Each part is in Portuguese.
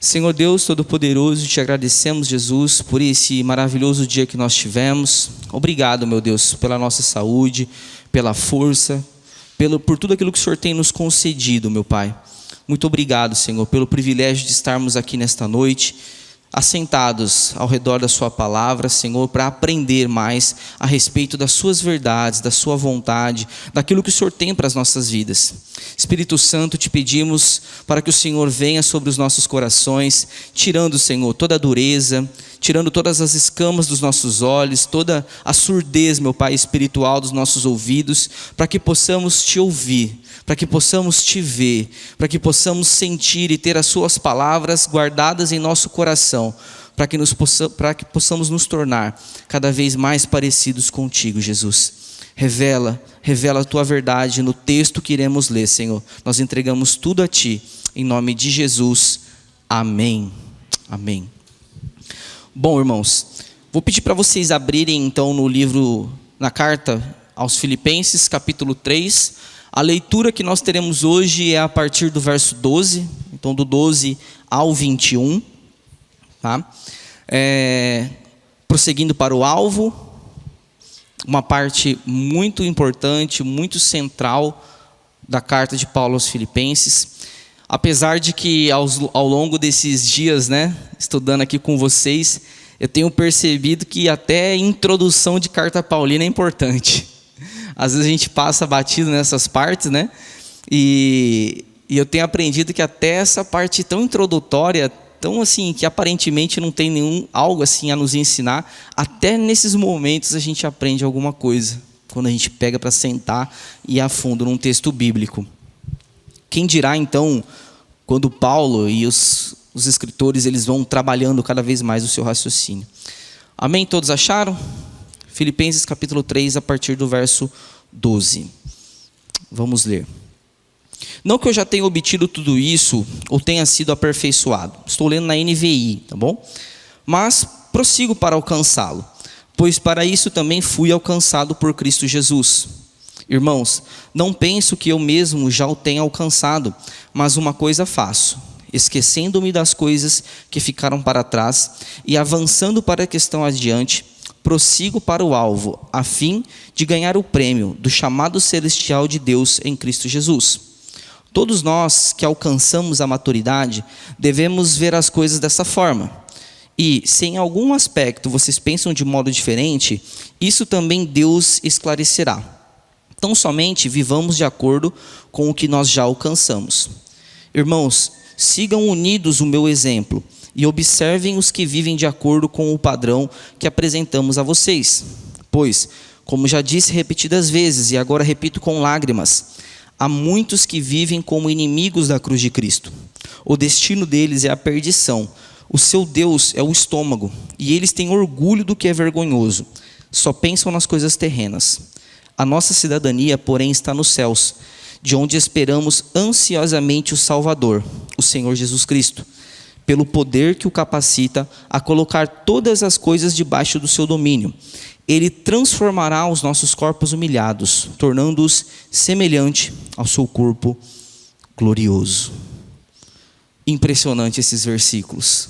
Senhor Deus Todo-Poderoso, te agradecemos, Jesus, por esse maravilhoso dia que nós tivemos. Obrigado, meu Deus, pela nossa saúde, pela força, por tudo aquilo que o Senhor tem nos concedido, meu Pai. Muito obrigado, Senhor, pelo privilégio de estarmos aqui nesta noite, assentados ao redor da sua palavra, Senhor, para aprender mais a respeito das suas verdades, da sua vontade, daquilo que o Senhor tem para as nossas vidas. Espírito Santo, te pedimos para que o Senhor venha sobre os nossos corações, tirando, Senhor, toda a dureza, tirando todas as escamas dos nossos olhos, toda a surdez, meu Pai, espiritual dos nossos ouvidos, para que possamos te ouvir, para que possamos te ver, para que possamos sentir e ter as suas palavras guardadas em nosso coração, para que possamos nos tornar cada vez mais parecidos contigo, Jesus. Revela a tua verdade no texto que iremos ler, Senhor. Nós entregamos tudo a ti, em nome de Jesus. Amém. Amém. Bom, irmãos, vou pedir para vocês abrirem então na carta aos Filipenses, capítulo 3. A leitura que nós teremos hoje é a partir do verso 12, então do 12 ao 21, tá? Prosseguindo para o alvo, uma parte muito importante, muito central da carta de Paulo aos Filipenses. Apesar de que ao longo desses dias, estudando aqui com vocês, eu tenho percebido que até a introdução de carta paulina é importante. Às vezes a gente passa batido nessas partes, E eu tenho aprendido que até essa parte tão introdutória, tão assim, que aparentemente não tem algo assim a nos ensinar, até nesses momentos a gente aprende alguma coisa, quando a gente pega para sentar e ir a fundo num texto bíblico. Quem dirá então, quando Paulo e os escritores eles vão trabalhando cada vez mais o seu raciocínio. Amém? Todos acharam? Filipenses capítulo 3, a partir do verso 12. Vamos ler. Não que eu já tenha obtido tudo isso, ou tenha sido aperfeiçoado. Estou lendo na NVI, tá bom? Mas prossigo para alcançá-lo, pois para isso também fui alcançado por Cristo Jesus. Irmãos, não penso que eu mesmo já o tenha alcançado, mas uma coisa faço, esquecendo-me das coisas que ficaram para trás e avançando para a questão adiante, prossigo para o alvo, a fim de ganhar o prêmio do chamado celestial de Deus em Cristo Jesus. Todos nós que alcançamos a maturidade devemos ver as coisas dessa forma. E se em algum aspecto vocês pensam de modo diferente, isso também Deus esclarecerá. Tão somente vivamos de acordo com o que nós já alcançamos. Irmãos, sigam unidos o meu exemplo e observem os que vivem de acordo com o padrão que apresentamos a vocês. Pois, como já disse repetidas vezes e agora repito com lágrimas, há muitos que vivem como inimigos da cruz de Cristo. O destino deles é a perdição. O seu Deus é o estômago e eles têm orgulho do que é vergonhoso. Só pensam nas coisas terrenas. A nossa cidadania, porém, está nos céus, de onde esperamos ansiosamente o Salvador, o Senhor Jesus Cristo, pelo poder que o capacita a colocar todas as coisas debaixo do seu domínio. Ele transformará os nossos corpos humilhados, tornando-os semelhante ao seu corpo glorioso. Impressionante esses versículos.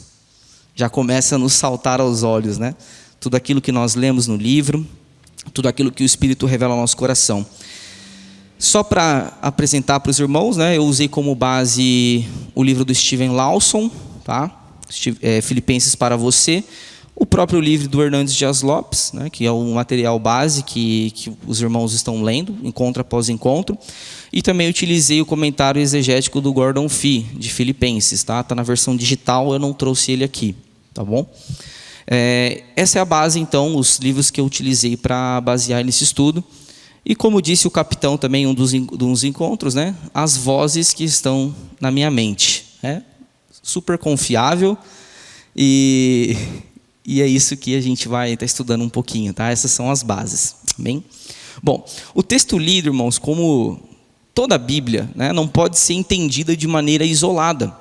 Já começa a nos saltar aos olhos, Tudo aquilo que nós lemos no livro, tudo aquilo que o Espírito revela ao nosso coração. Só para apresentar para os irmãos, eu usei como base o livro do Steven Lawson, tá? Filipenses para você. O próprio livro do Hernandes Dias Lopes, que é um material base que os irmãos estão lendo, encontro após encontro. E também utilizei o comentário exegético do Gordon Fee, de Filipenses. Tá na versão digital, eu não trouxe ele aqui, tá bom? Essa é a base, então, os livros que eu utilizei para basear nesse estudo. E como disse o capitão também, um dos encontros, as vozes que estão na minha mente. Super confiável e é isso que a gente vai estar estudando um pouquinho, tá? Essas são as bases, amém? Bom, o texto lido, irmãos, como toda a Bíblia, não pode ser entendida de maneira isolada.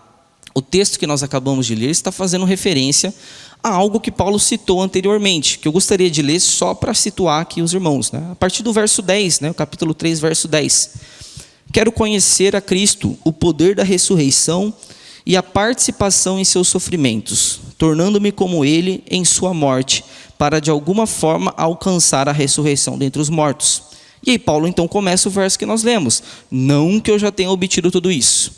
O texto que nós acabamos de ler está fazendo referência a algo que Paulo citou anteriormente, que eu gostaria de ler só para situar aqui os irmãos, A partir do verso 10, o capítulo 3, verso 10. Quero conhecer a Cristo, o poder da ressurreição e a participação em seus sofrimentos, tornando-me como ele em sua morte, para de alguma forma alcançar a ressurreição dentre os mortos. E aí Paulo então começa o verso que nós lemos: não que eu já tenha obtido tudo isso.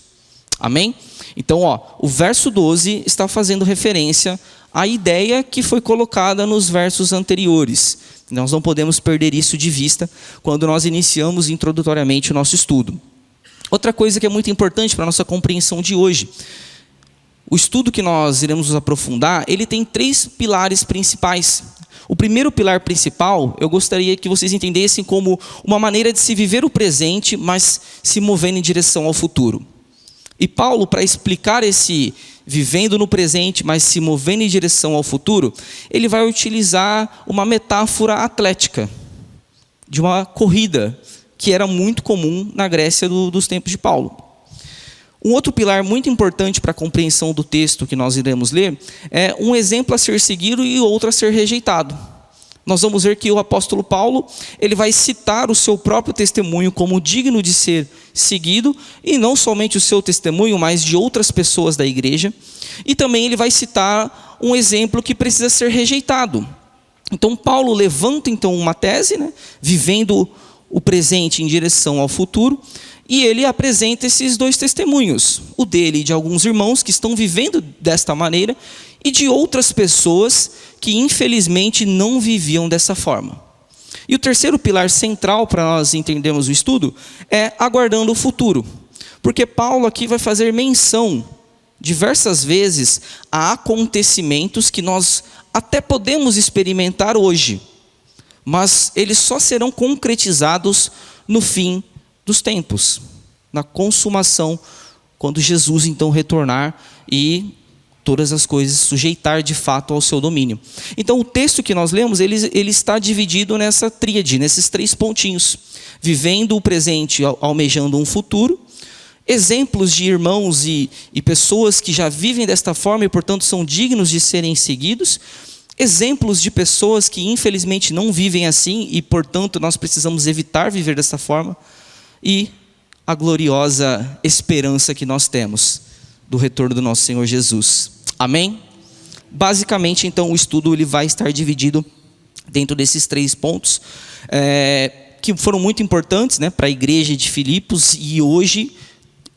Amém? Então, o verso 12 está fazendo referência à ideia que foi colocada nos versos anteriores. Nós não podemos perder isso de vista quando nós iniciamos introdutoriamente o nosso estudo. Outra coisa que é muito importante para a nossa compreensão de hoje: o estudo que nós iremos nos aprofundar, ele tem 3 pilares principais. O primeiro pilar principal, eu gostaria que vocês entendessem como uma maneira de se viver o presente, mas se movendo em direção ao futuro. E Paulo, para explicar esse vivendo no presente, mas se movendo em direção ao futuro, ele vai utilizar uma metáfora atlética, de uma corrida, que era muito comum na Grécia dos tempos de Paulo. Um outro pilar muito importante para a compreensão do texto que nós iremos ler é um exemplo a ser seguido e outro a ser rejeitado. Nós vamos ver que o apóstolo Paulo, ele vai citar o seu próprio testemunho como digno de ser seguido, e não somente o seu testemunho, mas de outras pessoas da igreja. E também ele vai citar um exemplo que precisa ser rejeitado. Então Paulo levanta então uma tese, vivendo o presente em direção ao futuro, e ele apresenta esses 2 testemunhos, o dele e de alguns irmãos que estão vivendo desta maneira, e de outras pessoas que infelizmente não viviam dessa forma. E o terceiro pilar central para nós entendermos o estudo é aguardando o futuro, porque Paulo aqui vai fazer menção diversas vezes a acontecimentos que nós até podemos experimentar hoje, mas eles só serão concretizados no fim dos tempos, na consumação, quando Jesus então retornar e todas as coisas sujeitar de fato ao seu domínio. Então o texto que nós lemos, ele está dividido nessa tríade, nesses 3 pontinhos: vivendo o presente, almejando um futuro, exemplos de irmãos e pessoas que já vivem desta forma e portanto são dignos de serem seguidos, exemplos de pessoas que infelizmente não vivem assim e portanto nós precisamos evitar viver dessa forma, e a gloriosa esperança que nós temos do retorno do nosso Senhor Jesus. Amém? Basicamente, então, o estudo ele vai estar dividido dentro desses 3 pontos, que foram muito importantes para a igreja de Filipos, e hoje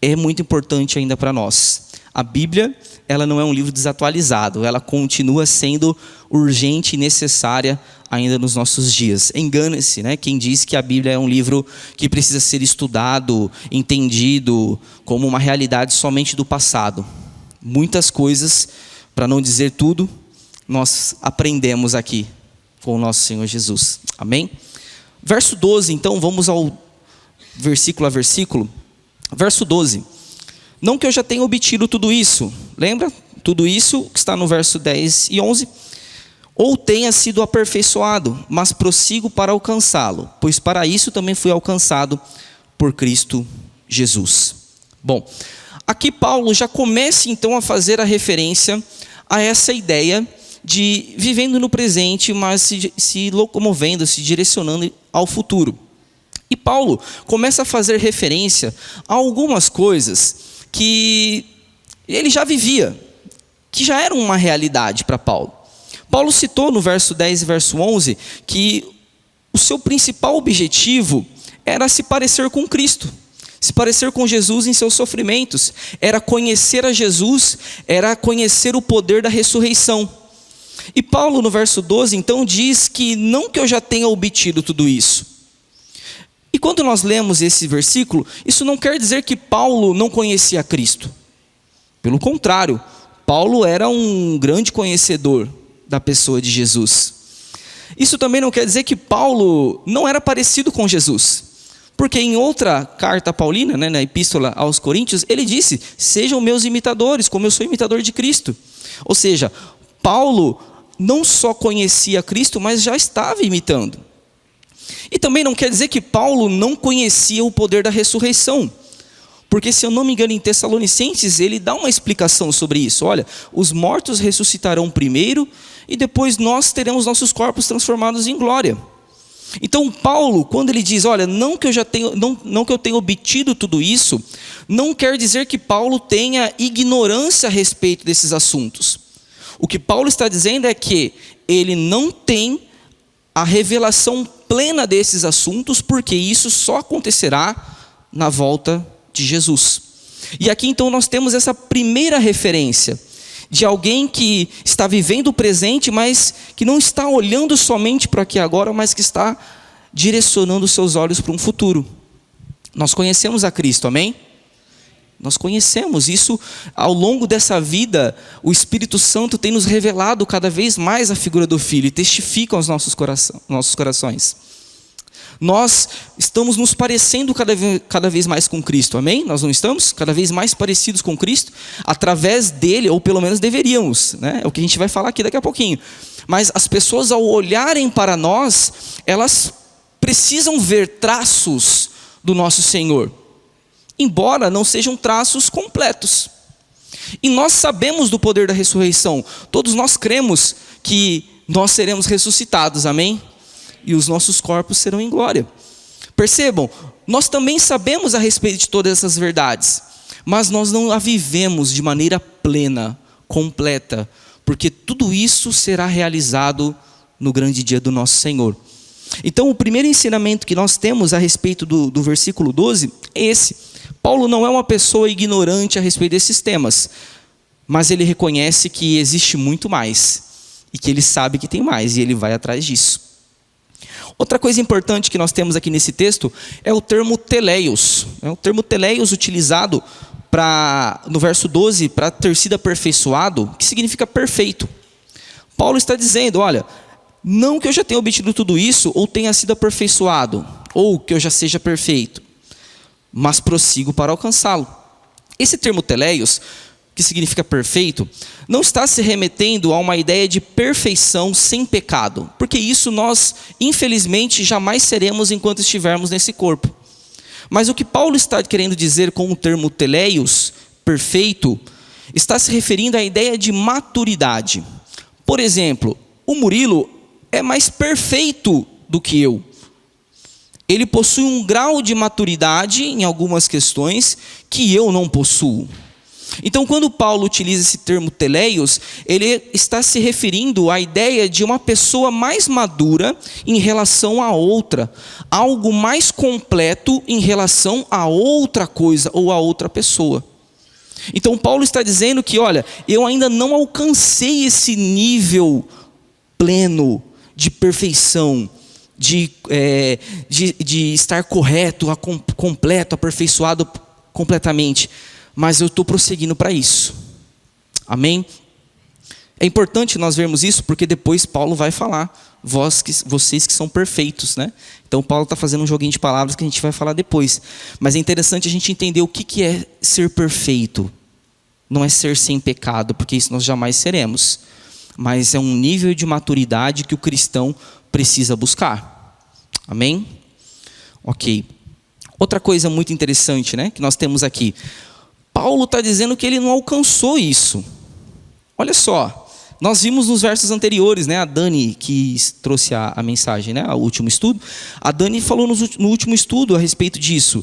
é muito importante ainda para nós. A Bíblia, ela não é um livro desatualizado, ela continua sendo urgente e necessária ainda nos nossos dias. Engana-se, quem diz que a Bíblia é um livro que precisa ser estudado, entendido como uma realidade somente do passado. Muitas coisas, para não dizer tudo, nós aprendemos aqui com o nosso Senhor Jesus. Amém? Verso 12, então, vamos ao versículo a versículo. Verso 12. Não que eu já tenha obtido tudo isso. Lembra? Tudo isso que está no verso 10 e 11. Ou tenha sido aperfeiçoado, mas prossigo para alcançá-lo, pois para isso também fui alcançado por Cristo Jesus. Bom, aqui Paulo já começa então a fazer a referência a essa ideia de vivendo no presente, mas se locomovendo, se direcionando ao futuro. E Paulo começa a fazer referência a algumas coisas que ele já vivia, que já eram uma realidade para Paulo. Paulo citou no verso 10 e verso 11 que o seu principal objetivo era se parecer com Cristo, se parecer com Jesus em seus sofrimentos, era conhecer a Jesus, era conhecer o poder da ressurreição. E Paulo no verso 12 então diz que não que eu já tenha obtido tudo isso. E quando nós lemos esse versículo, isso não quer dizer que Paulo não conhecia Cristo. Pelo contrário, Paulo era um grande conhecedor da pessoa de Jesus. Isso também não quer dizer que Paulo não era parecido com Jesus, porque em outra carta paulina, na epístola aos Coríntios, ele disse: sejam meus imitadores, como eu sou imitador de Cristo. Ou seja, Paulo não só conhecia Cristo, mas já estava imitando. E também não quer dizer que Paulo não conhecia o poder da ressurreição, porque se eu não me engano em Tessalonicenses, ele dá uma explicação sobre isso. Olha, os mortos ressuscitarão primeiro e depois nós teremos nossos corpos transformados em glória. Então Paulo, quando ele diz, olha, não que eu tenha obtido tudo isso, não quer dizer que Paulo tenha ignorância a respeito desses assuntos. O que Paulo está dizendo é que ele não tem a revelação plena desses assuntos, porque isso só acontecerá na volta de Jesus. E aqui então nós temos essa primeira referência de alguém que está vivendo o presente, mas que não está olhando somente para aqui agora, mas que está direcionando seus olhos para um futuro. Nós conhecemos a Cristo, amém? Nós conhecemos isso ao longo dessa vida. O Espírito Santo tem nos revelado cada vez mais a figura do Filho e testifica aos nossos corações. Nós estamos nos parecendo cada vez mais com Cristo, amém? Nós não estamos? Cada vez mais parecidos com Cristo, através dele, ou pelo menos deveríamos, né? É o que a gente vai falar aqui daqui a pouquinho. Mas as pessoas, ao olharem para nós, elas precisam ver traços do nosso Senhor, embora não sejam traços completos. E nós sabemos do poder da ressurreição. Todos nós cremos que nós seremos ressuscitados, amém? E os nossos corpos serão em glória. Percebam, nós também sabemos a respeito de todas essas verdades, mas nós não a vivemos de maneira plena, completa, porque tudo isso será realizado no grande dia do nosso Senhor. Então o primeiro ensinamento que nós temos a respeito do versículo 12 é esse. Paulo não é uma pessoa ignorante a respeito desses temas, mas ele reconhece que existe muito mais, e que ele sabe que tem mais, e ele vai atrás disso. Outra coisa importante que nós temos aqui nesse texto é o termo teleios. É o termo teleios utilizado no verso 12 para ter sido aperfeiçoado, que significa perfeito. Paulo está dizendo, olha, não que eu já tenha obtido tudo isso, ou tenha sido aperfeiçoado, ou que eu já seja perfeito, mas prossigo para alcançá-lo. Esse termo teleios, que significa perfeito, não está se remetendo a uma ideia de perfeição sem pecado, porque isso nós, infelizmente, jamais seremos enquanto estivermos nesse corpo. Mas o que Paulo está querendo dizer com o termo teleios, perfeito, está se referindo à ideia de maturidade. Por exemplo, o Murilo é mais perfeito do que eu. Ele possui um grau de maturidade em algumas questões que eu não possuo. Então, quando Paulo utiliza esse termo teleios, ele está se referindo à ideia de uma pessoa mais madura em relação a outra, algo mais completo em relação a outra coisa ou a outra pessoa. Então, Paulo está dizendo que, olha, eu ainda não alcancei esse nível pleno de perfeição, de estar correto, completo, aperfeiçoado completamente. Mas eu estou prosseguindo para isso. Amém? É importante nós vermos isso, porque depois Paulo vai falar, vocês que são perfeitos, né? Então Paulo está fazendo um joguinho de palavras que a gente vai falar depois. Mas é interessante a gente entender o que é ser perfeito. Não é ser sem pecado, porque isso nós jamais seremos. Mas é um nível de maturidade que o cristão precisa buscar. Amém? Ok. Outra coisa muito interessante, né, que nós temos aqui. Paulo está dizendo que ele não alcançou isso. Olha só, nós vimos nos versos anteriores, né, a Dani que trouxe a mensagem, né, o último estudo. A Dani falou no último estudo a respeito disso,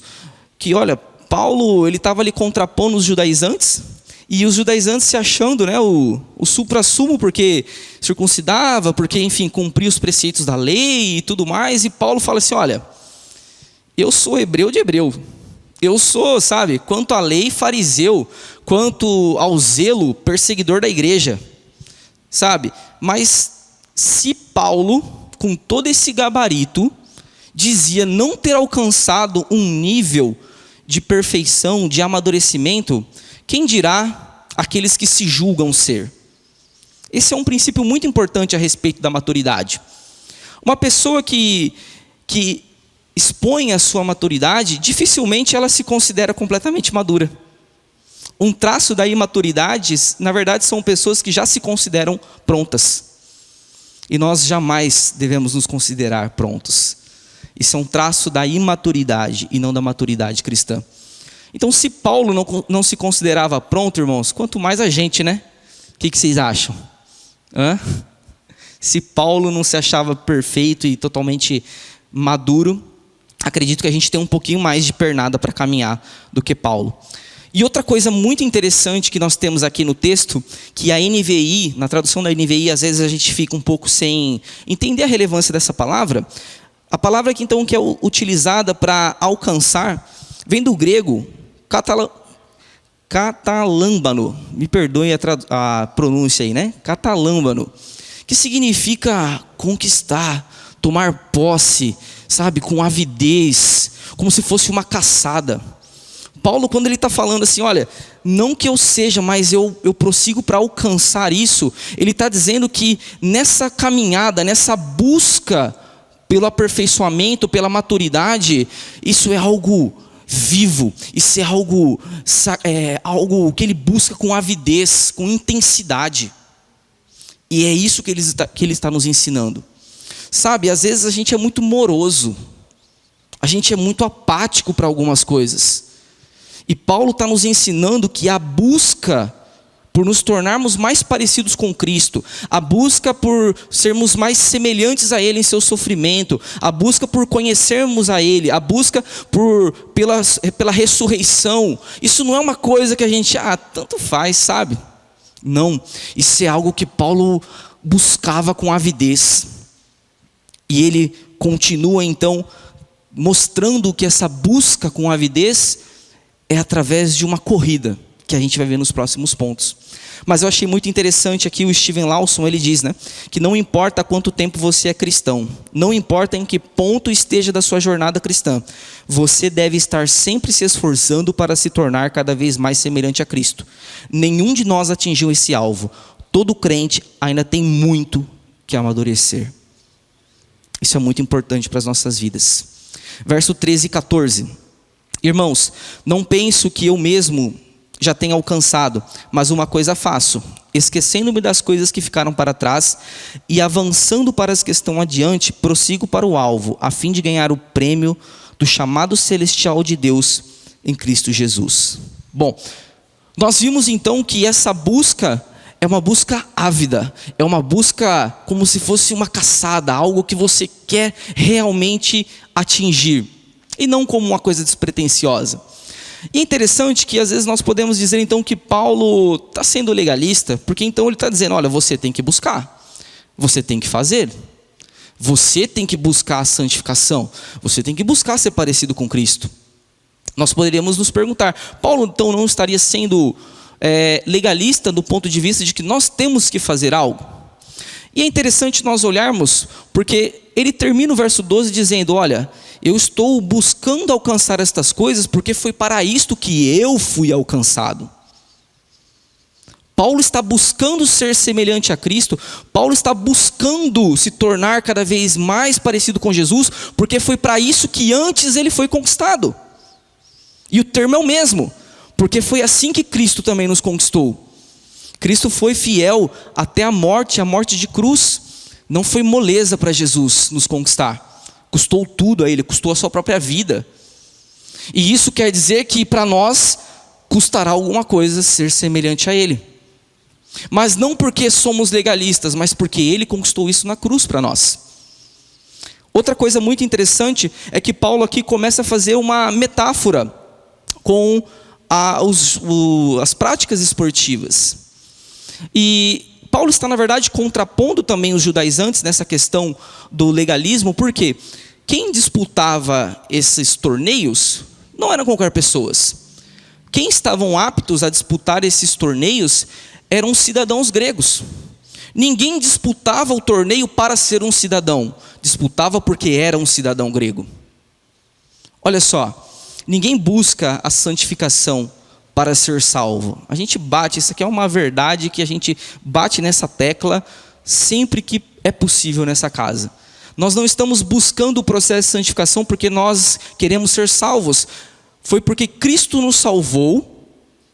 que olha, Paulo ele estava ali contrapondo os judaizantes, e os judaizantes se achando, né, o suprassumo, porque circuncidava, porque enfim, cumpria os preceitos da lei e tudo mais, e Paulo fala assim, olha, eu sou hebreu de hebreu. Eu sou, sabe, quanto à lei, fariseu, quanto ao zelo, perseguidor da igreja, sabe? Mas se Paulo, com todo esse gabarito, dizia não ter alcançado um nível de perfeição, de amadurecimento, quem dirá aqueles que se julgam ser? Esse é um princípio muito importante a respeito da maturidade. Uma pessoa que expõe a sua maturidade, dificilmente ela se considera completamente madura. Um traço da imaturidade, na verdade, são pessoas que já se consideram prontas. E nós jamais devemos nos considerar prontos. Isso é um traço da imaturidade e não da maturidade cristã. Então, se Paulo não se considerava pronto, irmãos, quanto mais a gente, né? O que vocês acham? Se Paulo não se achava perfeito e totalmente maduro, acredito que a gente tem um pouquinho mais de pernada para caminhar do que Paulo. E outra coisa muito interessante que nós temos aqui no texto, que a NVI, na tradução da NVI, às vezes a gente fica um pouco sem entender a relevância dessa palavra. A palavra que então que é utilizada para alcançar, vem do grego catalâmbano, me perdoe a pronúncia aí, né? Catalâmbano, que significa conquistar, tomar posse, sabe, com avidez, como se fosse uma caçada. Paulo, quando ele está falando assim, olha, não que eu seja, mas eu prossigo para alcançar isso, ele está dizendo que nessa caminhada, nessa busca pelo aperfeiçoamento, pela maturidade, isso é algo vivo, isso é algo que ele busca com avidez, com intensidade. E é isso que ele está nos ensinando. Sabe, às vezes a gente é muito moroso, a gente é muito apático para algumas coisas. E Paulo está nos ensinando que a busca por nos tornarmos mais parecidos com Cristo, a busca por sermos mais semelhantes a Ele em seu sofrimento, a busca por conhecermos a Ele, a busca pela ressurreição, isso não é uma coisa que a gente, tanto faz, sabe? Não, isso é algo que Paulo buscava com avidez. E ele continua então mostrando que essa busca com avidez é através de uma corrida, que a gente vai ver nos próximos pontos. Mas eu achei muito interessante aqui o Steven Lawson, ele diz, né, que não importa quanto tempo você é cristão, não importa em que ponto esteja da sua jornada cristã, você deve estar sempre se esforçando para se tornar cada vez mais semelhante a Cristo. Nenhum de nós atingiu esse alvo. Todo crente ainda tem muito que amadurecer. Isso é muito importante para as nossas vidas. Verso 13 e 14. Irmãos, não penso que eu mesmo já tenha alcançado, mas uma coisa faço, esquecendo-me das coisas que ficaram para trás e avançando para as que estão adiante, prossigo para o alvo, a fim de ganhar o prêmio do chamado celestial de Deus em Cristo Jesus. Bom, nós vimos então que essa busca é uma busca ávida, é uma busca como se fosse uma caçada, algo que você quer realmente atingir, e não como uma coisa despretensiosa. E é interessante que às vezes nós podemos dizer então que Paulo está sendo legalista, porque então ele está dizendo, olha, você tem que buscar, você tem que fazer, você tem que buscar a santificação, você tem que buscar ser parecido com Cristo. Nós poderíamos nos perguntar, Paulo então não estaria sendo legalista do ponto de vista de que nós temos que fazer algo? E é interessante nós olharmos, porque ele termina o verso 12 dizendo, olha, eu estou buscando alcançar estas coisas porque foi para isto que eu fui alcançado. Paulo está buscando ser semelhante a Cristo, Paulo está buscando se tornar cada vez mais parecido com Jesus, porque foi para isso que antes ele foi conquistado. E o termo é o mesmo, porque foi assim que Cristo também nos conquistou. Cristo foi fiel até a morte de cruz. Não foi moleza para Jesus nos conquistar. Custou tudo a Ele, custou a sua própria vida. E isso quer dizer que para nós custará alguma coisa ser semelhante a Ele. Mas não porque somos legalistas, mas porque Ele conquistou isso na cruz para nós. Outra coisa muito interessante é que Paulo aqui começa a fazer uma metáfora com as práticas esportivas. E Paulo está, na verdade, contrapondo também os judaizantes nessa questão do legalismo, porque quem disputava esses torneios não eram qualquer pessoas. Quem estavam aptos a disputar esses torneios eram cidadãos gregos. Ninguém disputava o torneio para ser um cidadão, disputava porque era um cidadão grego. Olha só, ninguém busca a santificação para ser salvo. A gente bate, isso aqui é uma verdade que a gente bate nessa tecla sempre que é possível nessa casa. Nós não estamos buscando o processo de santificação porque nós queremos ser salvos. Foi porque Cristo nos salvou,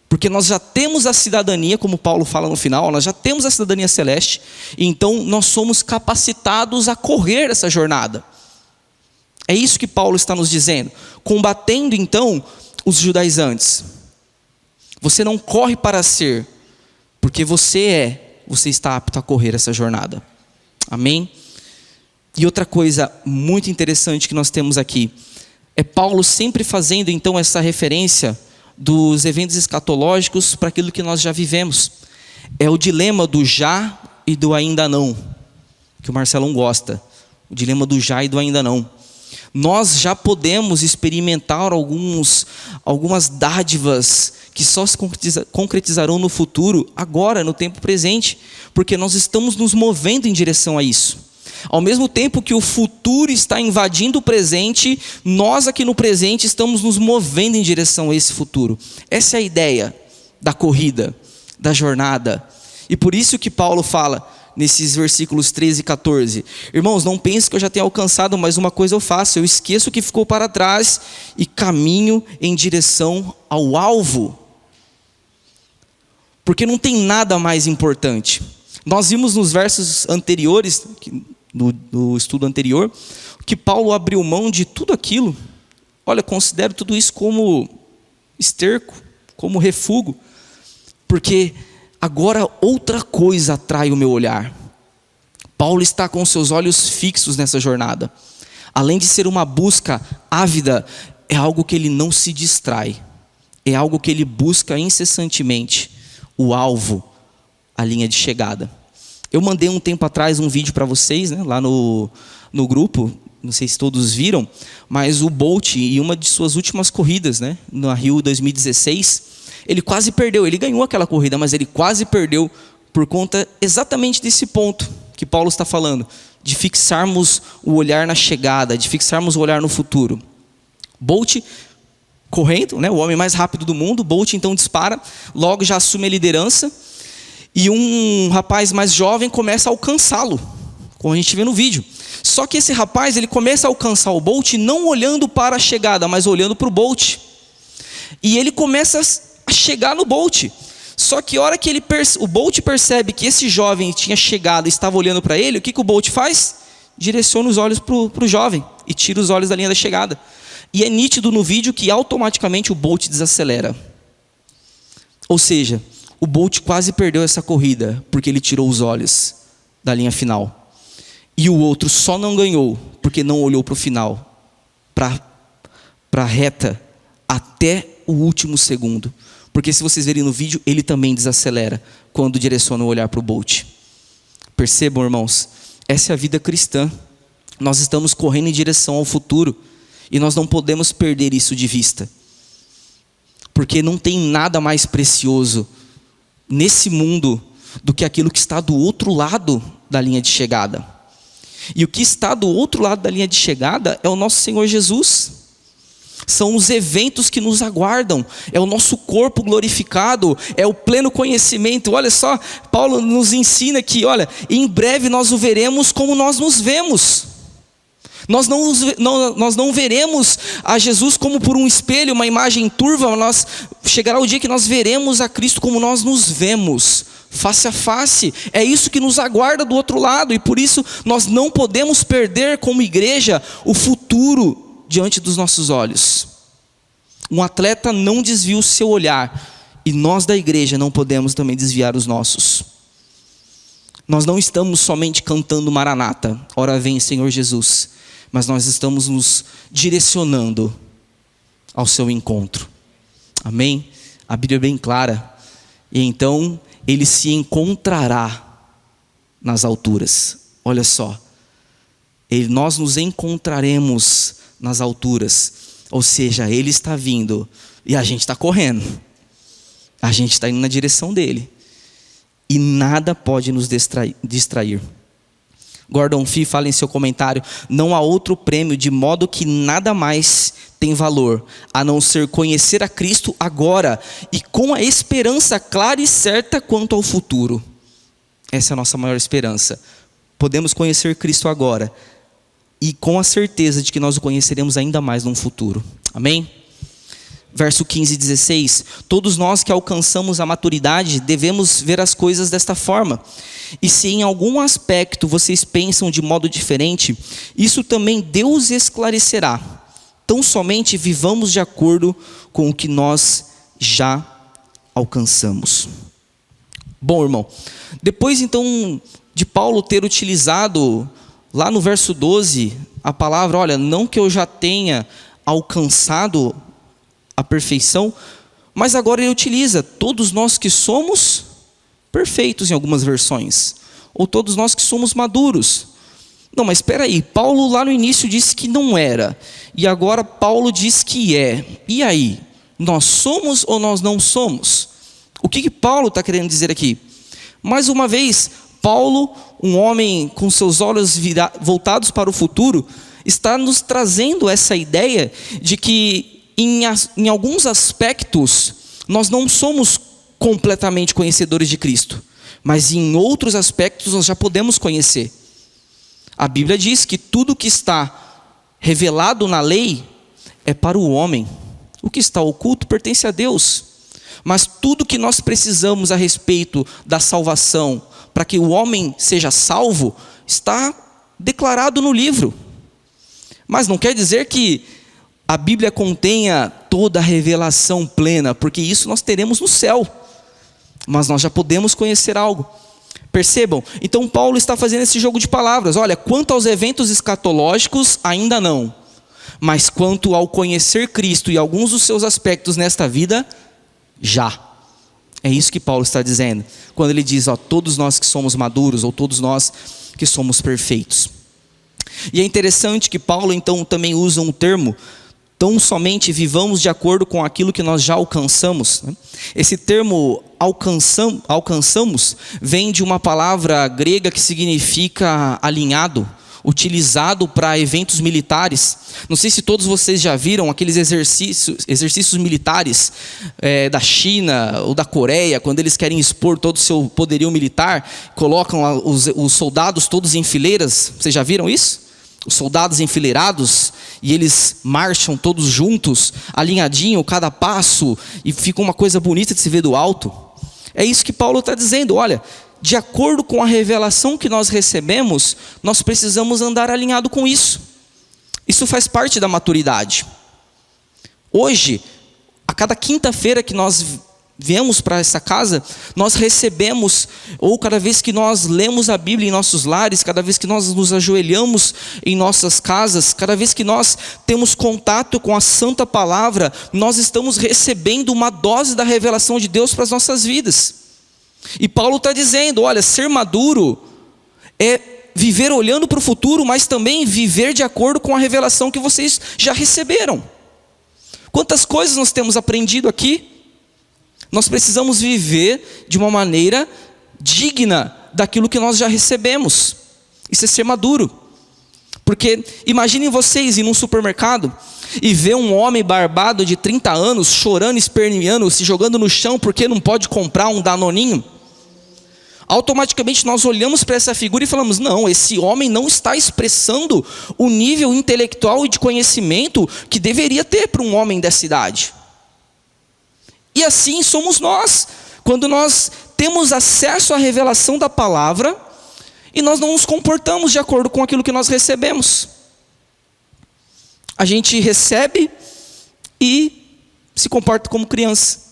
porque nós já temos a cidadania, como Paulo fala no final, nós já temos a cidadania celeste, e então nós somos capacitados a correr essa jornada. É isso que Paulo está nos dizendo, combatendo então os judaizantes. Você não corre para ser, porque você está apto a correr essa jornada. Amém? E outra coisa muito interessante que nós temos aqui, é Paulo sempre fazendo então essa referência dos eventos escatológicos para aquilo que nós já vivemos. É o dilema do já e do ainda não, que o Marcelão gosta. O dilema do já e do ainda não. Nós já podemos experimentar algumas dádivas que só se concretizarão no futuro, agora, no tempo presente, porque nós estamos nos movendo em direção a isso. Ao mesmo tempo que o futuro está invadindo o presente, nós aqui no presente estamos nos movendo em direção a esse futuro. Essa é a ideia da corrida, da jornada. E por isso que Paulo fala nesses versículos 13 e 14: irmãos, não pense que eu já tenho alcançado, mas uma coisa eu faço, eu esqueço o que ficou para trás e caminho em direção ao alvo. Porque não tem nada mais importante. Nós vimos nos versos anteriores, no estudo anterior, que Paulo abriu mão de tudo aquilo. Olha, considero tudo isso como esterco, como refúgio, porque agora outra coisa atrai o meu olhar. Paulo está com seus olhos fixos nessa jornada. Além de ser uma busca ávida, é algo que ele não se distrai. É algo que ele busca incessantemente. O alvo, a linha de chegada. Eu mandei um tempo atrás um vídeo para vocês, né, lá no grupo, não sei se todos viram, mas o Bolt, em uma de suas últimas corridas, né, na Rio 2016, ele quase perdeu. Ele ganhou aquela corrida, mas ele quase perdeu por conta exatamente desse ponto que Paulo está falando, de fixarmos o olhar na chegada, de fixarmos o olhar no futuro. Bolt correndo, né, o homem mais rápido do mundo, Bolt então dispara, logo já assume a liderança, e um rapaz mais jovem começa a alcançá-lo, como a gente vê no vídeo. Só que esse rapaz, ele começa a alcançar o Bolt não olhando para a chegada, mas olhando para o Bolt. E ele começa a chegar no Bolt. Só que a hora que o Bolt percebe que esse jovem tinha chegado e estava olhando para ele, o que o Bolt faz? Direciona os olhos para o jovem e tira os olhos da linha da chegada. E é nítido no vídeo que automaticamente o Bolt desacelera. Ou seja, o Bolt quase perdeu essa corrida porque ele tirou os olhos da linha final. E o outro só não ganhou porque não olhou para o final, para a reta, até o último segundo. Porque se vocês verem no vídeo, ele também desacelera quando direciona o olhar para o Bolt. Percebam, irmãos, essa é a vida cristã. Nós estamos correndo em direção ao futuro e nós não podemos perder isso de vista. Porque não tem nada mais precioso nesse mundo do que aquilo que está do outro lado da linha de chegada. E o que está do outro lado da linha de chegada é o nosso Senhor Jesus. São os eventos que nos aguardam, é o nosso corpo glorificado, é o pleno conhecimento. Olha só, Paulo nos ensina que, olha, em breve nós o veremos como nós nos vemos. Nós não veremos a Jesus como por um espelho, uma imagem turva. Chegará o dia que nós veremos a Cristo como nós nos vemos, face a face. É isso que nos aguarda do outro lado, e por isso nós não podemos perder como igreja o futuro diante dos nossos olhos. Um atleta não desvia o seu olhar, e nós da igreja não podemos também desviar os nossos. Nós não estamos somente cantando Maranata, ora vem Senhor Jesus, mas nós estamos nos direcionando ao seu encontro. Amém? A Bíblia é bem clara. E então ele se encontrará nas alturas. Olha só, nós nos encontraremos nas alturas. Ou seja, ele está vindo e a gente está correndo. A gente está indo na direção dele. E nada pode nos distrair. Gordon Fee fala em seu comentário: não há outro prêmio, de modo que nada mais tem valor, a não ser conhecer a Cristo agora, e com a esperança clara e certa quanto ao futuro. Essa é a nossa maior esperança. Podemos conhecer Cristo agora, e com a certeza de que nós o conheceremos ainda mais no futuro. Amém? Verso 15 e 16: todos nós que alcançamos a maturidade devemos ver as coisas desta forma. E se em algum aspecto vocês pensam de modo diferente, isso também Deus esclarecerá. Tão somente vivamos de acordo com o que nós já alcançamos. Bom, irmão, depois então de Paulo ter utilizado lá no verso 12, a palavra, olha, não que eu já tenha alcançado a perfeição, mas agora ele utiliza todos nós que somos perfeitos em algumas versões, ou todos nós que somos maduros. Não, mas espera aí, Paulo lá no início disse que não era, e agora Paulo diz que é. E aí, nós somos ou nós não somos? O que Paulo está querendo dizer aqui? Mais uma vez, Paulo, um homem com seus olhos voltados para o futuro, está nos trazendo essa ideia de que em alguns aspectos nós não somos completamente conhecedores de Cristo, mas em outros aspectos nós já podemos conhecer. A Bíblia diz que tudo que está revelado na lei é para o homem. O que está oculto pertence a Deus. Mas tudo que nós precisamos a respeito da salvação, para que o homem seja salvo, está declarado no livro. Mas não quer dizer que a Bíblia contenha toda a revelação plena, porque isso nós teremos no céu. Mas nós já podemos conhecer algo. Percebam? Então Paulo está fazendo esse jogo de palavras. Olha, quanto aos eventos escatológicos, ainda não. Mas quanto ao conhecer Cristo e alguns dos seus aspectos nesta vida, já. É isso que Paulo está dizendo. Quando ele diz, ó, todos nós que somos maduros, ou todos nós que somos perfeitos. E é interessante que Paulo então também usa um termo, tão somente vivamos de acordo com aquilo que nós já alcançamos. Esse termo alcançamos vem de uma palavra grega que significa alinhado, utilizado para eventos militares. Não sei se todos vocês já viram aqueles exercícios militares da China ou da Coreia, quando eles querem expor todo o seu poderio militar, colocam os soldados todos em fileiras. Vocês já viram isso? Os soldados enfileirados, e eles marcham todos juntos, alinhadinho, cada passo, e fica uma coisa bonita de se ver do alto. É isso que Paulo está dizendo. Olha, de acordo com a revelação que nós recebemos, nós precisamos andar alinhado com isso. Isso faz parte da maturidade. Hoje, a cada quinta-feira que nós viemos para essa casa, nós recebemos, ou cada vez que nós lemos a Bíblia em nossos lares, cada vez que nós nos ajoelhamos em nossas casas, cada vez que nós temos contato com a Santa Palavra, nós estamos recebendo uma dose da revelação de Deus para as nossas vidas. E Paulo está dizendo, olha, ser maduro é viver olhando para o futuro, mas também viver de acordo com a revelação que vocês já receberam. Quantas coisas nós temos aprendido aqui? Nós precisamos viver de uma maneira digna daquilo que nós já recebemos. Isso é ser maduro. Porque imaginem vocês ir num supermercado e ver um homem barbado de 30 anos chorando, esperneando, se jogando no chão porque não pode comprar um Danoninho. Automaticamente nós olhamos para essa figura e falamos, não, esse homem não está expressando o nível intelectual e de conhecimento que deveria ter para um homem dessa idade. E assim somos nós, quando nós temos acesso à revelação da palavra e nós não nos comportamos de acordo com aquilo que nós recebemos. A gente recebe e se comporta como criança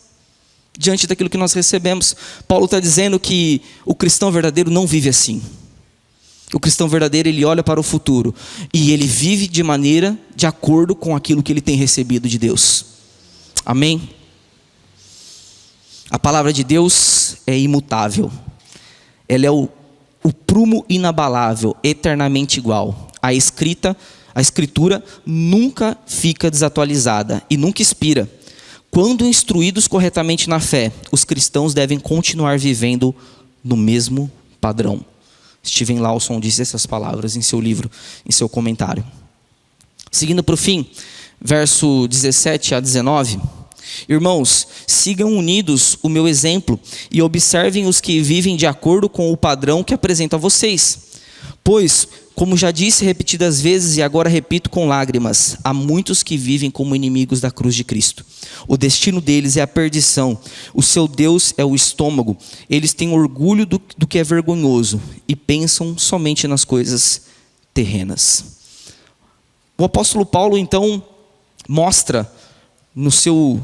diante daquilo que nós recebemos. Paulo está dizendo que o cristão verdadeiro não vive assim. O cristão verdadeiro, ele olha para o futuro e ele vive de maneira de acordo com aquilo que ele tem recebido de Deus. Amém? A palavra de Deus é imutável. Ela é o prumo inabalável, eternamente igual. A escritura nunca fica desatualizada e nunca expira. Quando instruídos corretamente na fé, os cristãos devem continuar vivendo no mesmo padrão. Steven Lawson disse essas palavras em seu livro, em seu comentário. Seguindo para o fim, verso 17 a 19. Irmãos, sigam unidos o meu exemplo e observem os que vivem de acordo com o padrão que apresento a vocês. Pois, como já disse repetidas vezes e agora repito com lágrimas, há muitos que vivem como inimigos da cruz de Cristo. O destino deles é a perdição, o seu Deus é o estômago. Eles têm orgulho do que é vergonhoso e pensam somente nas coisas terrenas. O apóstolo Paulo então mostra no seu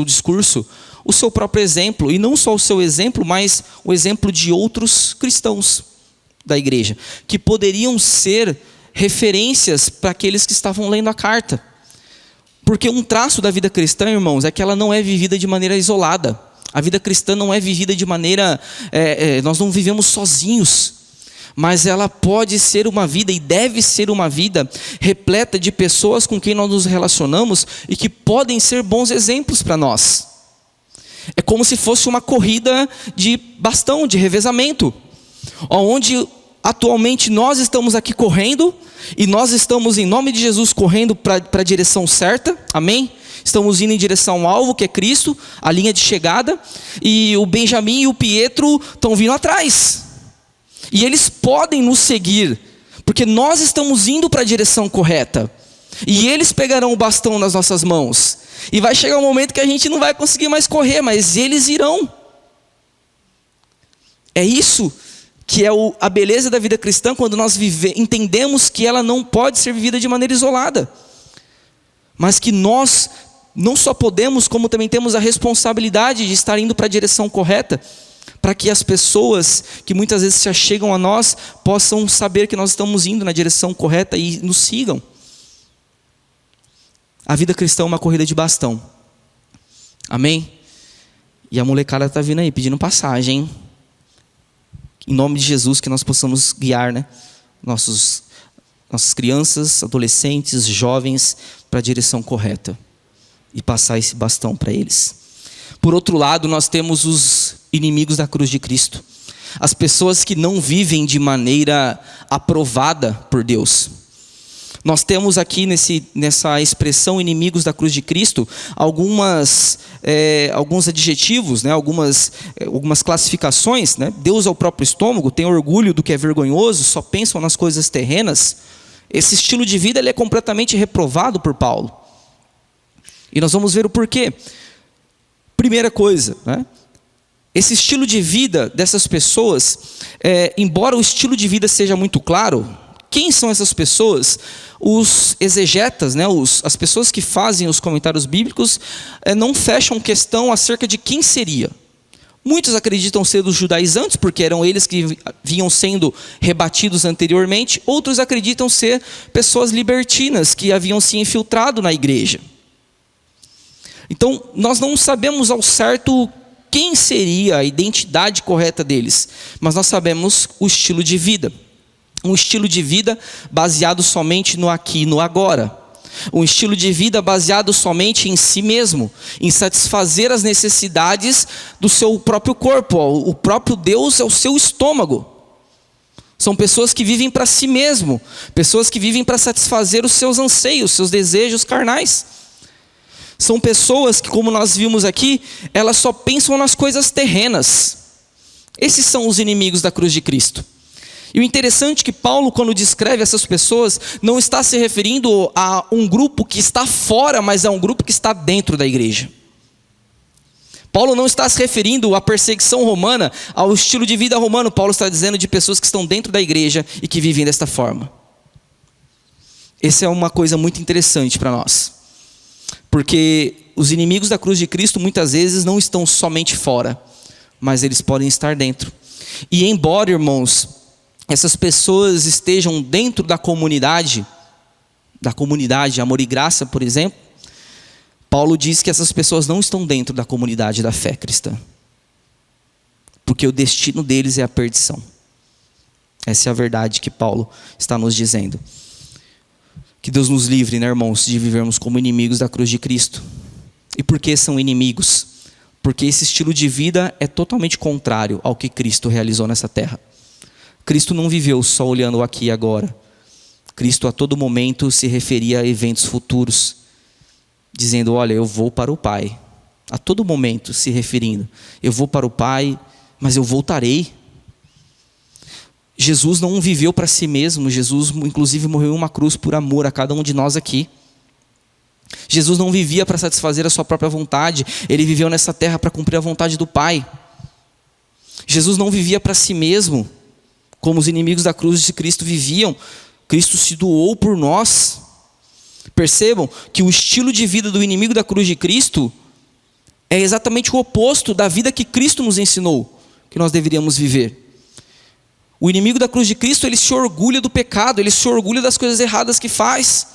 discurso o seu próprio exemplo, e não só o seu exemplo, mas o exemplo de outros cristãos, da igreja, que poderiam ser referências para aqueles que estavam lendo a carta. Porque um traço da vida cristã, irmãos, é que ela não é vivida de maneira isolada. A vida cristã não é vivida de maneira... nós não vivemos sozinhos. Mas ela pode ser uma vida e deve ser uma vida repleta de pessoas com quem nós nos relacionamos e que podem ser bons exemplos para nós. É como se fosse uma corrida de bastão, de revezamento, onde atualmente nós estamos aqui correndo e nós estamos, em nome de Jesus, correndo para a direção certa, amém? Estamos indo em direção ao alvo, que é Cristo, a linha de chegada, e o Benjamin e o Pietro estão vindo atrás, e eles podem nos seguir, porque nós estamos indo para a direção correta, e eles pegarão o bastão nas nossas mãos, e vai chegar um momento que a gente não vai conseguir mais correr, mas eles irão. É isso que é a beleza da vida cristã, quando nós entendemos que ela não pode ser vivida de maneira isolada, mas que nós não só podemos, como também temos a responsabilidade de estar indo para a direção correta, para que as pessoas que muitas vezes se achegam a nós possam saber que nós estamos indo na direção correta e nos sigam. A vida cristã é uma corrida de bastão, amém? E a molecada está vindo aí pedindo passagem, hein? Em nome de Jesus, que nós possamos guiar, né, nossas crianças, adolescentes, jovens para a direção correta e passar esse bastão para eles. Por outro lado, nós temos os inimigos da cruz de Cristo, as pessoas que não vivem de maneira aprovada por Deus. Nós temos aqui nessa expressão inimigos da cruz de Cristo alguns adjetivos, né, algumas classificações, né? Deus é o próprio estômago, tem orgulho do que é vergonhoso, só pensam nas coisas terrenas. Esse estilo de vida ele é completamente reprovado por Paulo. E nós vamos ver o porquê. Primeira coisa, né? Esse estilo de vida dessas pessoas, embora o estilo de vida seja muito claro, quem são essas pessoas? Os exegetas, né, as pessoas que fazem os comentários bíblicos, não fecham questão acerca de quem seria. Muitos acreditam ser os judaizantes, porque eram eles que vinham sendo rebatidos anteriormente. Outros acreditam ser pessoas libertinas, que haviam se infiltrado na igreja. Então, nós não sabemos ao certo quem seria a identidade correta deles, mas nós sabemos o estilo de vida. Um estilo de vida baseado somente no aqui e no agora. Um estilo de vida baseado somente em si mesmo, em satisfazer as necessidades do seu próprio corpo. O próprio Deus é o seu estômago. São pessoas que vivem para si mesmo, pessoas que vivem para satisfazer os seus anseios, seus desejos carnais. São pessoas que, como nós vimos aqui, elas só pensam nas coisas terrenas. Esses são os inimigos da cruz de Cristo. E o interessante é que Paulo, quando descreve essas pessoas, não está se referindo a um grupo que está fora, mas a um grupo que está dentro da igreja. Paulo não está se referindo à perseguição romana, ao estilo de vida romano. Paulo está dizendo de pessoas que estão dentro da igreja e que vivem desta forma. Essa é uma coisa muito interessante para nós. Porque os inimigos da cruz de Cristo muitas vezes não estão somente fora, mas eles podem estar dentro. E embora, irmãos, essas pessoas estejam dentro da comunidade Amor e Graça, por exemplo, Paulo diz que essas pessoas não estão dentro da comunidade da fé cristã, porque o destino deles é a perdição. Essa é a verdade que Paulo está nos dizendo. Que Deus nos livre, né, irmãos, de vivermos como inimigos da cruz de Cristo. E por que são inimigos? Porque esse estilo de vida é totalmente contrário ao que Cristo realizou nessa terra. Cristo não viveu só olhando aqui e agora. Cristo a todo momento se referia a eventos futuros, dizendo, olha, eu vou para o Pai. A todo momento se referindo, eu vou para o Pai, mas eu voltarei. Jesus não viveu para si mesmo, Jesus inclusive morreu em uma cruz por amor a cada um de nós aqui. Jesus não vivia para satisfazer a sua própria vontade, ele viveu nessa terra para cumprir a vontade do Pai. Jesus não vivia para si mesmo, como os inimigos da cruz de Cristo viviam. Cristo se doou por nós. Percebam que o estilo de vida do inimigo da cruz de Cristo é exatamente o oposto da vida que Cristo nos ensinou que nós deveríamos viver. O inimigo da cruz de Cristo, ele se orgulha do pecado, ele se orgulha das coisas erradas que faz.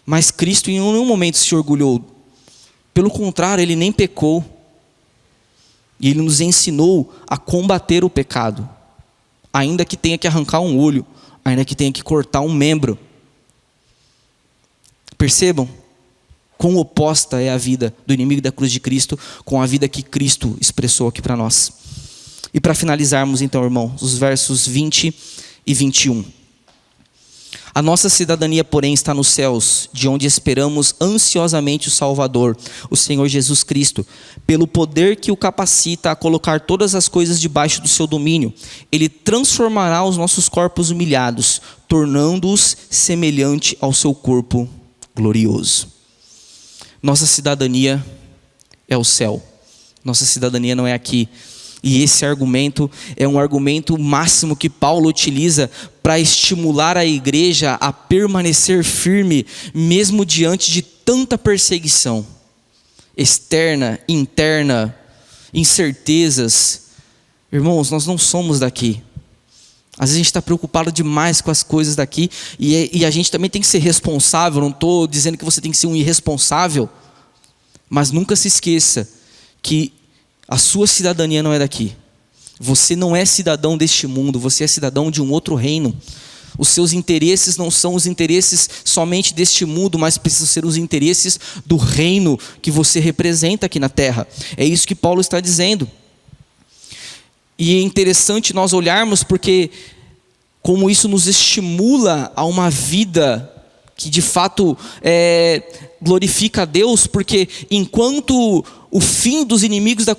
Mas Cristo em nenhum momento se orgulhou. Pelo contrário, ele nem pecou. E ele nos ensinou a combater o pecado. Ainda que tenha que arrancar um olho, ainda que tenha que cortar um membro. Percebam quão oposta é a vida do inimigo da cruz de Cristo com a vida que Cristo expressou aqui para nós. E para finalizarmos então, irmãos, os versos 20 e 21. A nossa cidadania, porém, está nos céus, de onde esperamos ansiosamente o Salvador, o Senhor Jesus Cristo, pelo poder que o capacita a colocar todas as coisas debaixo do seu domínio. Ele transformará os nossos corpos humilhados, tornando-os semelhante ao seu corpo glorioso. Nossa cidadania é o céu. Nossa cidadania não é aqui. E esse argumento é um argumento máximo que Paulo utiliza para estimular a igreja a permanecer firme, mesmo diante de tanta perseguição externa, interna, incertezas. Irmãos, nós não somos daqui. Às vezes a gente está preocupado demais com as coisas daqui, e a gente também tem que ser responsável. Não estou dizendo que você tem que ser um irresponsável, mas nunca se esqueça que a sua cidadania não é daqui. Você não é cidadão deste mundo, você é cidadão de um outro reino. Os seus interesses não são os interesses somente deste mundo, mas precisam ser os interesses do reino que você representa aqui na terra. É isso que Paulo está dizendo. E é interessante nós olharmos, porque como isso nos estimula a uma vida que de fato glorifica a Deus, porque enquanto o fim dos inimigos da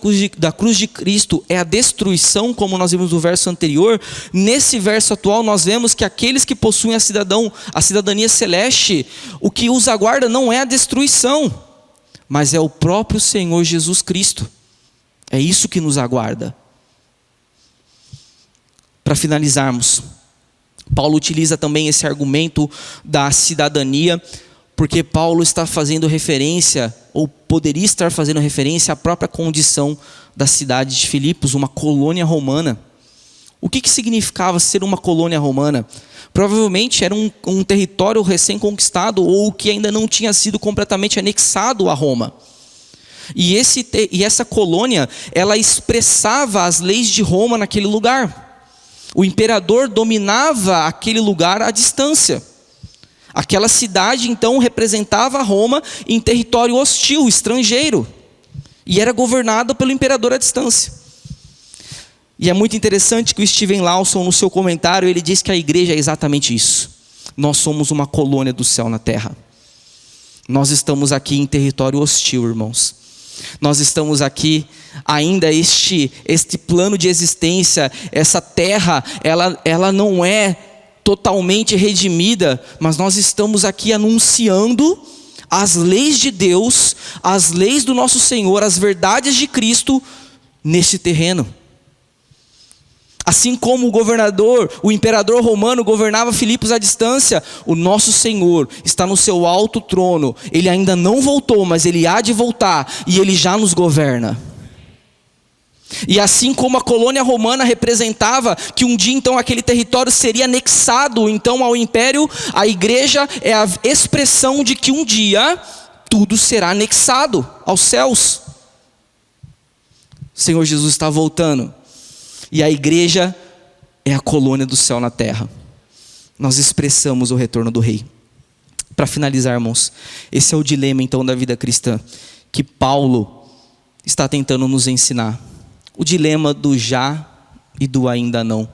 cruz de Cristo é a destruição, como nós vimos no verso anterior, nesse verso atual nós vemos que aqueles que possuem a cidadania celeste, o que os aguarda não é a destruição, mas é o próprio Senhor Jesus Cristo. É isso que nos aguarda. Para finalizarmos, Paulo utiliza também esse argumento da cidadania, porque Paulo está fazendo referência, ou poderia estar fazendo referência à própria condição da cidade de Filipos, uma colônia romana. O que significava ser uma colônia romana? Provavelmente era um território recém-conquistado, ou que ainda não tinha sido completamente anexado a Roma. E essa colônia, ela expressava as leis de Roma naquele lugar. O imperador dominava aquele lugar à distância. Aquela cidade então representava Roma em território hostil, estrangeiro, e era governada pelo imperador à distância. E é muito interessante que o Steven Lawson, no seu comentário, ele diz que a igreja é exatamente isso. Nós somos uma colônia do céu na terra. Nós estamos aqui em território hostil, irmãos. Nós estamos aqui ainda este plano de existência, essa terra, ela não é totalmente redimida, mas nós estamos aqui anunciando as leis de Deus, as leis do nosso Senhor, as verdades de Cristo nesse terreno. Assim como o imperador romano governava Filipos à distância, o nosso Senhor está no seu alto trono. Ele ainda não voltou, mas Ele há de voltar, e Ele já nos governa. E assim como a colônia romana representava que um dia então aquele território seria anexado então ao império, a igreja é a expressão de que um dia tudo será anexado aos céus. O Senhor Jesus está voltando, e a igreja é a colônia do céu na terra. Nós expressamos o retorno do Rei. Para finalizar, irmãos, esse é o dilema então da vida cristã que Paulo está tentando nos ensinar. O dilema do já e do ainda não.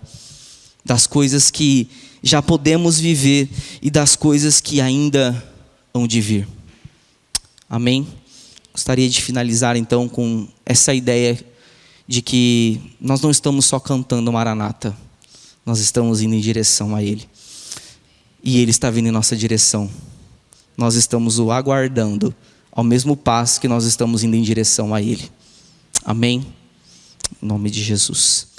Das coisas que já podemos viver e das coisas que ainda hão de vir. Amém? Gostaria de finalizar então com essa ideia de que nós não estamos só cantando Maranata. Nós estamos indo em direção a Ele. E Ele está vindo em nossa direção. Nós estamos o aguardando ao mesmo passo que nós estamos indo em direção a Ele. Amém? Em nome de Jesus.